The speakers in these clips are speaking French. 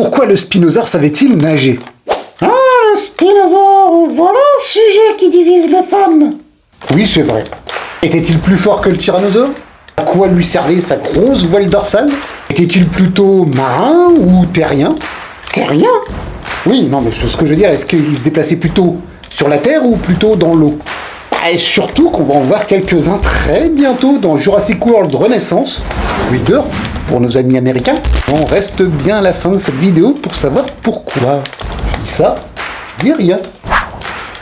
Pourquoi le spinosaure savait-il nager? Ah, le spinosaure, voilà un sujet qui divise les fans. Oui, c'est vrai. Était-il plus fort que le tyrannosaure? À quoi lui servait sa grosse voile dorsale? Était-il plutôt marin ou terrien? Terrien? Oui, non, mais ce que je veux dire, est-ce qu'il se déplaçait plutôt sur la Terre ou plutôt dans l'eau? Et surtout qu'on va en voir quelques-uns très bientôt dans Jurassic World Renaissance, Rebirth pour nos amis américains. On reste bien à la fin de cette vidéo pour savoir pourquoi. Je dis ça, je dis rien.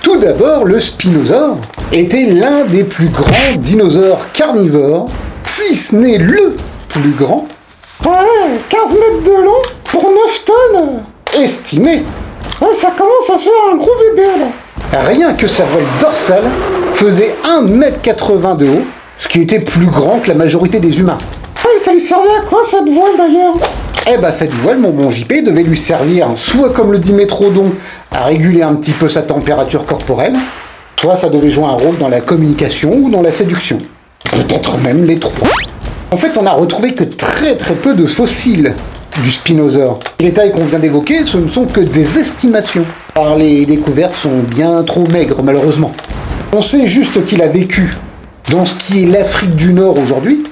Tout d'abord, le spinosaure était l'un des plus grands dinosaures carnivores, si ce n'est le plus grand. Ouais, 15 mètres de long pour 9 tonnes. Estimé. Ouais, ça commence à faire un gros bébé là. Rien que sa voile dorsale faisait 1,80 m de haut, ce qui était plus grand que la majorité des humains. Ouais, ça lui servait à quoi cette voile d'ailleurs? Eh ben cette voile, mon bon JP, devait lui servir, soit comme le dit Métrodon, à réguler un petit peu sa température corporelle, soit ça devait jouer un rôle dans la communication ou dans la séduction. Peut-être même les trois. En fait, on n'a retrouvé que très peu de fossiles du spinosaure. Les tailles qu'on vient d'évoquer, ce ne sont que des estimations, car les découvertes sont bien trop maigres malheureusement. On sait juste qu'il a vécu dans ce qui est l'Afrique du Nord aujourd'hui,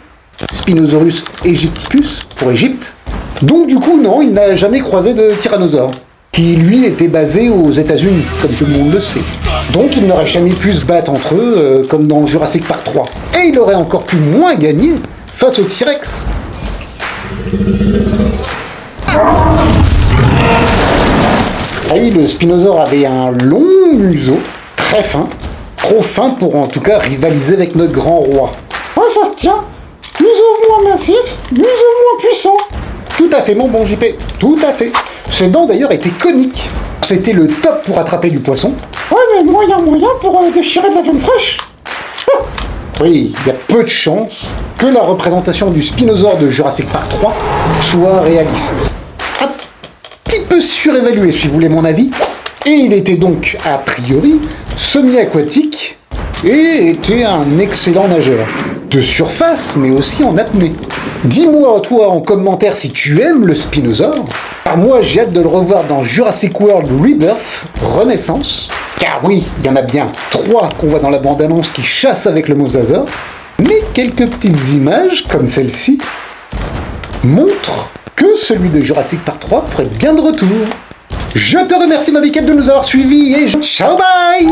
Spinosaurus aegypticus pour Égypte. Donc du coup, non, il n'a jamais croisé de tyrannosaure, qui lui était basé aux États-Unis, comme tout le monde le sait. Donc il n'aurait jamais pu se battre entre eux, comme dans Jurassic Park 3. Et il aurait encore pu moins gagner face au T-Rex. Ah oui, le spinosaure avait un long museau, très fin, trop fin pour en tout cas rivaliser avec notre grand roi. Ouais, ça se tient. Museau moins massif, museau moins puissant. Tout à fait, mon bon JP, tout à fait. Ses dents d'ailleurs étaient coniques. C'était le top pour attraper du poisson. Ouais, mais moyen pour déchirer de la viande fraîche. Oui, il y a peu de chances que la représentation du spinosaure de Jurassic Park 3 soit réaliste. Un petit peu surévalué si vous voulez mon avis. Et il était donc, a priori, semi-aquatique et était un excellent nageur. De surface, mais aussi en apnée. Dis-moi toi en commentaire si tu aimes le spinosaure. Car moi j'ai hâte de le revoir dans Jurassic World Rebirth, Renaissance. Car oui, il y en a bien 3 qu'on voit dans la bande-annonce qui chassent avec le mosasaure. Mais quelques petites images, comme celle-ci, montrent que celui de Jurassic Park 3 pourrait être bien de retour. Je te remercie ma biquette de nous avoir suivis et ciao bye!